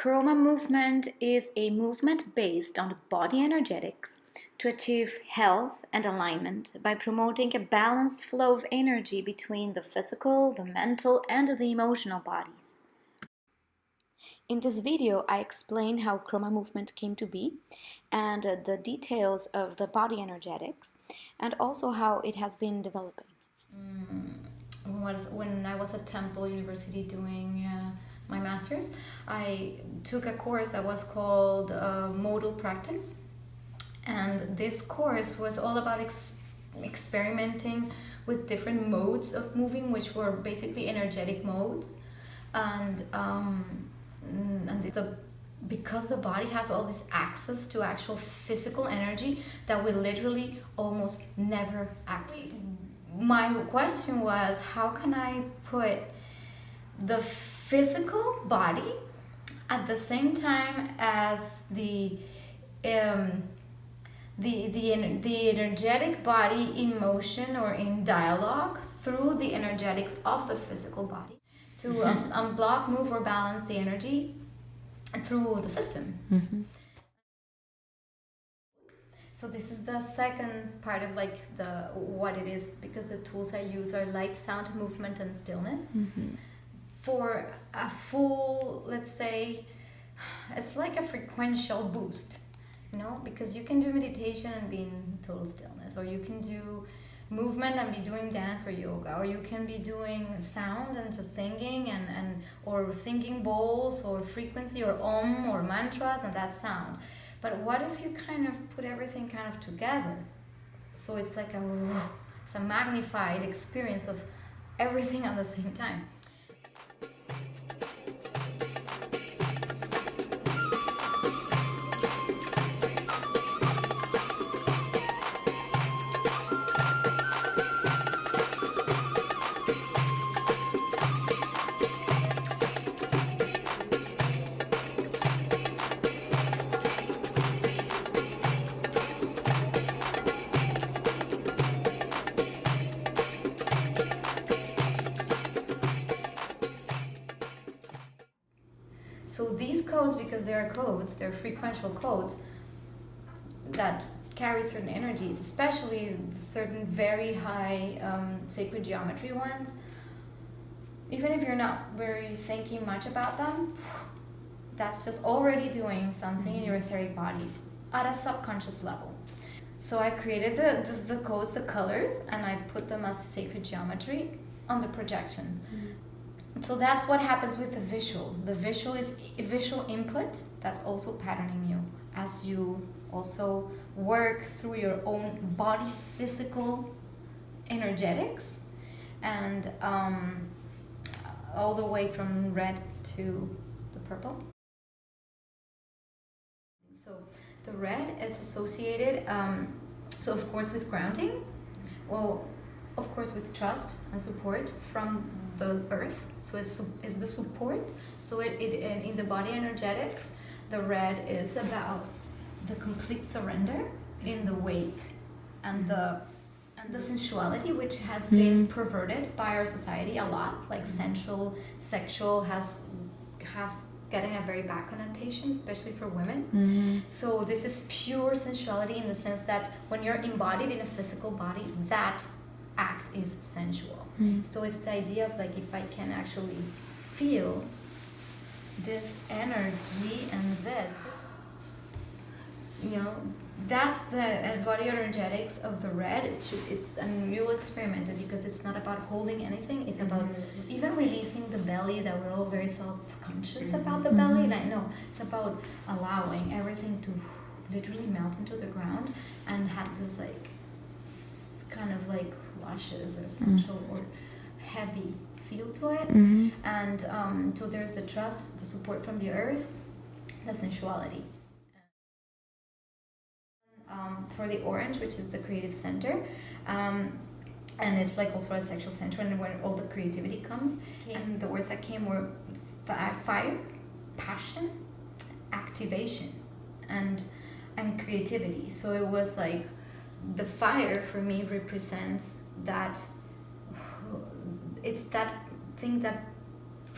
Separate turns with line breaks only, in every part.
Chroma movement is a movement based on body energetics to achieve health and alignment by promoting a balanced flow of energy between the physical, the mental, and the emotional bodies. In this video, I explain how Chroma movement came to be and the details of the body energetics and also how it has been developing.
When I was at Temple University doing my master's, I took a course that was called Modal Practice, and this course was all about experimenting with different modes of moving, which were basically energetic modes, and because the body has all this access to actual physical energy that we literally almost never access. My question was, how can I put the physical body at the same time as the energetic body in motion or in dialogue through the energetics of the physical body to unblock, move, or balance the energy through the system.
Mm-hmm.
So this is the second part of what it is, because the tools I use are light, sound, movement, and stillness.
Mm-hmm.
For a full, let's say, it's like a frequential boost, because you can do meditation and be in total stillness, or you can do movement and be doing dance or yoga, or you can be doing sound and just singing or singing bowls or frequency or om or mantras, and that's sound. But what if you kind of put everything kind of together? So it's like it's a magnified experience of everything at the same time. So these codes, because they're codes, they're frequential codes that carry certain energies, especially certain very high sacred geometry ones. Even if you're not very thinking much about them, that's just already doing something in your etheric body at a subconscious level. So I created the codes, the colors, and I put them as sacred geometry on the projections. So that's what happens with the visual. The visual is a visual input that's also patterning you as you also work through your own body physical energetics, and all the way from red to the purple. So the red is associated, so of course with grounding, well, of course with trust and support from the earth. So it's the support. So it in the body energetics, the red is about the complete surrender in the weight and the sensuality, which has been perverted by our society a lot. Like sensual, sexual has getting a very bad connotation, especially for women. So this is pure sensuality in the sense that when you're embodied in a physical body, that act is sensual. So it's the idea of if I can actually feel this energy and this, that's the body energetics of the red. And you'll experiment it, because it's not about holding anything. It's about even releasing the belly, that we're all very self-conscious about the belly. No, it's about allowing everything to literally melt into the ground and have this kind of luscious or sensual or heavy feel to it. And so there's the trust, the support from the earth, the sensuality. For the orange, which is the creative center, and it's also a sexual center, and where all the creativity comes. And the words that came were fire, passion, activation, and creativity. So it was the fire for me represents that, it's that thing that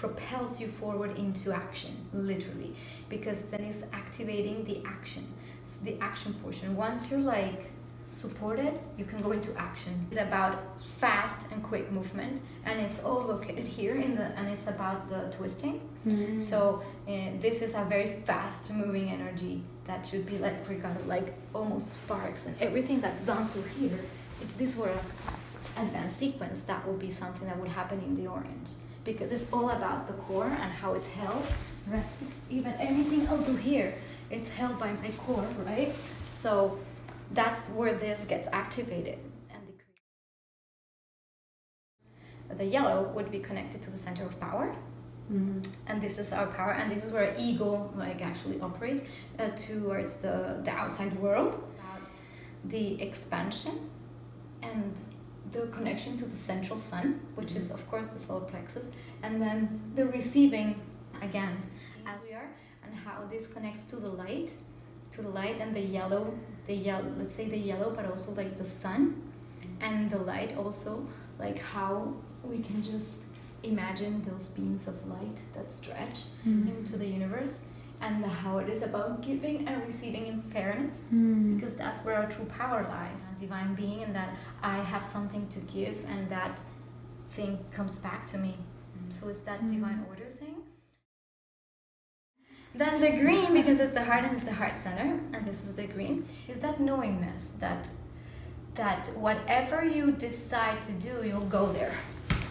propels you forward into action, literally, because then it's activating the action, so the action portion. Once you're like supported, you can go into action. It's about fast and quick movement, and it's all located here and it's about the twisting. So this is a very fast moving energy that should be like regarded like almost sparks, and everything that's done through here, if this were an advanced sequence, that would be something that would happen in the orange, because it's all about the core and how it's held, right? Even anything I'll do here, it's held by my core, right? So that's where this gets activated. And the yellow would be connected to the center of power. And this is our power, and this is where ego like actually operates towards the outside world. The expansion and the connection to the central sun, which is of course the solar plexus, and then the receiving again as we are, and how this connects to the light and the yellow, let's say the yellow, but also like the sun and the light also, like how we can just imagine those beams of light that stretch into the universe, and how it is about giving and receiving in fairness, because that's where our true power lies, divine being, and that I have something to give and that thing comes back to me. So it's that divine order thing. Then the green, because it's the heart and it's the heart center, and this is the green, is that knowingness that whatever you decide to do, you'll go there.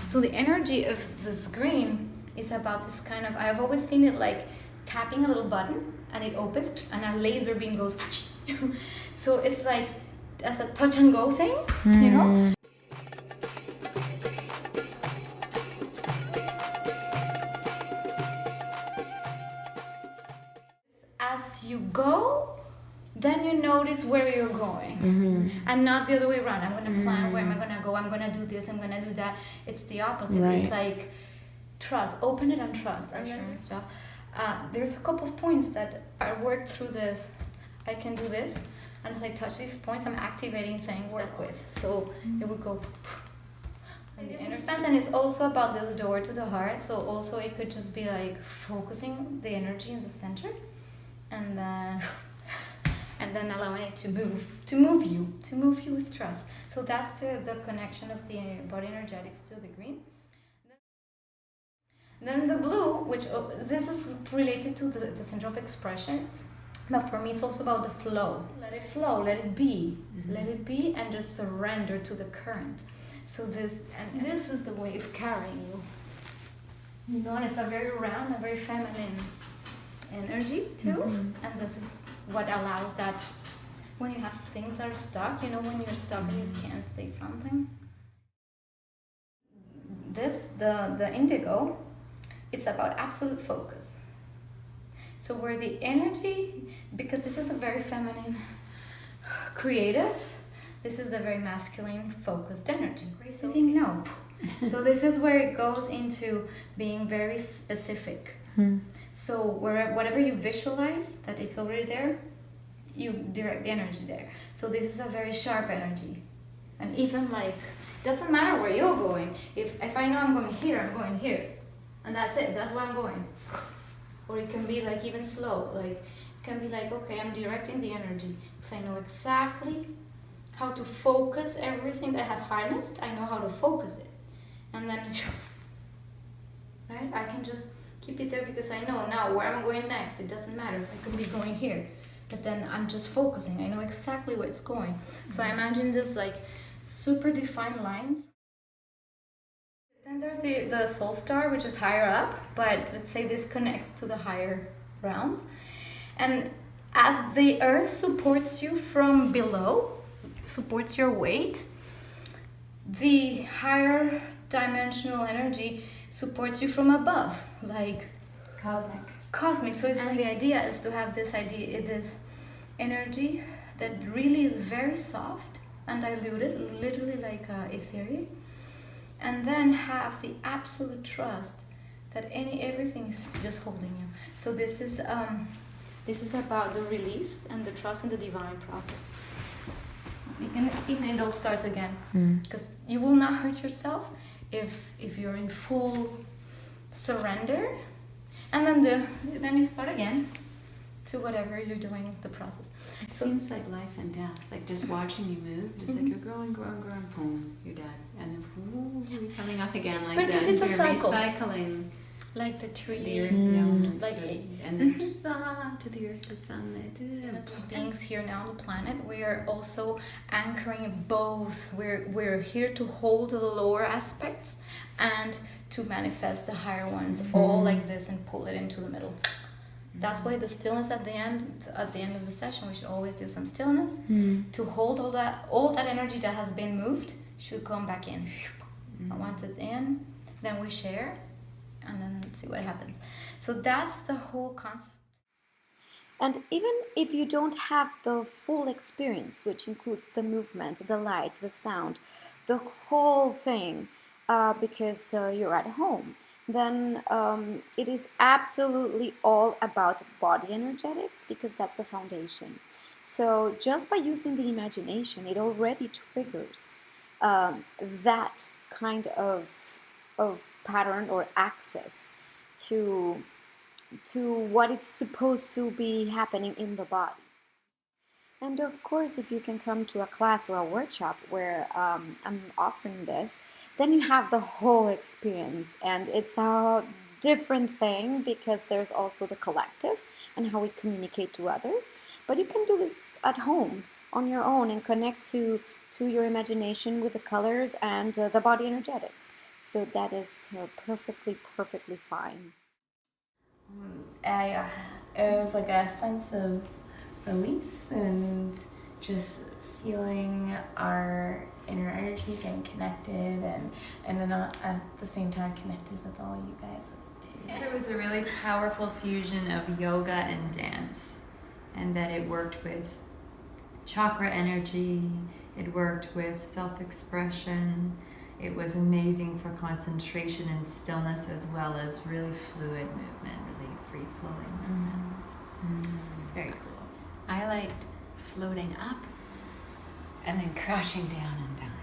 So the energy of this green is about this kind of, I've always seen it like tapping a little button and it opens and a laser beam goes. So it's like as a touch and go thing, you know? As you go, then you notice where you're going, and not the other way around. I'm going to plan where am I going to go, I'm going to do this, I'm going to do that. It's the opposite. Right. It's like trust, open it and trust, and then stuff. There's a couple of points that I worked through this. I can do this, and as I touch these points, I'm activating things work with. So it would go. And the energy, and it's also about this door to the heart. So also it could just be like focusing the energy in the center, and then allowing it to move you with trust. So that's the connection of the body energetics to the green. Then the blue, which this is related to the center of expression, but for me it's also about the flow. Let it flow, let it be, and just surrender to the current. So this is the way it's carrying you. You know, and it's a very round, a very feminine energy too, and this is what allows that when you have things that are stuck, you know, when you're stuck and you can't say something. The indigo, it's about absolute focus. So where the energy, because this is a very feminine, creative, this is the very masculine, focused energy. So no. So this is where it goes into being very specific. So whatever you visualize that it's already there, you direct the energy there. So this is a very sharp energy. And even like, doesn't matter where you're going. If I know I'm going here, I'm going here. And that's it, that's where I'm going. Or it can be like even slow. Like it can be like, okay, I'm directing the energy. So I know exactly how to focus everything that I have harnessed. I know how to focus it. And then, right, I can just keep it there because I know now where I'm going next. It doesn't matter. I could be going here, but then I'm just focusing. I know exactly where it's going. So I imagine this like super defined lines. Then there's the soul star, which is higher up, but let's say this connects to the higher realms. And as the earth supports you from below, supports your weight, the higher dimensional energy supports you from above, like cosmic. So it's like the idea is to have this energy that really is very soft and diluted, literally like ethereal, and then have the absolute trust that everything is just holding you. So this is about the release and the trust in the divine process. Even it all starts again, because you will not hurt yourself if you're in full surrender, and then you start again to whatever you're doing, the process.
It seems like life and death, like just watching you move, just like you're growing, boom, you're dead, and then whoo, you're coming up again like
But
that.
it's a
You're
cycle.
Recycling
Like the tree,
the earth, the elements,
like
and then to the earth, the sun,
as beings here now on the planet, we are also anchoring both. We're here to hold the lower aspects and to manifest the higher ones, all like this, and pull it into the middle. That's why the stillness at the end of the session, we should always do some stillness to hold all that energy that has been moved should come back in. And once it's in, then we share, and then see what happens. So that's the whole concept.
And even if you don't have the full experience, which includes the movement, the light, the sound, the whole thing, because you're at home, then it is absolutely all about body energetics, because that's the foundation. So just by using the imagination, it already triggers that kind of pattern or access to what is supposed to be happening in the body. And of course, if you can come to a class or a workshop where I'm offering this, then you have the whole experience, and it's a different thing because there's also the collective and how we communicate to others. But you can do this at home on your own and connect to your imagination with the colors and the body energetics. So that is perfectly fine.
It was like a sense of release and just feeling our inner energy getting connected, and then at the same time connected with all you guys too.
It was a really powerful fusion of yoga and dance, and that it worked with chakra energy, it worked with self-expression. It was amazing for concentration and stillness, as well as really fluid movement, really free-flowing movement. It's very cool. I liked floating up and then crashing down and dying.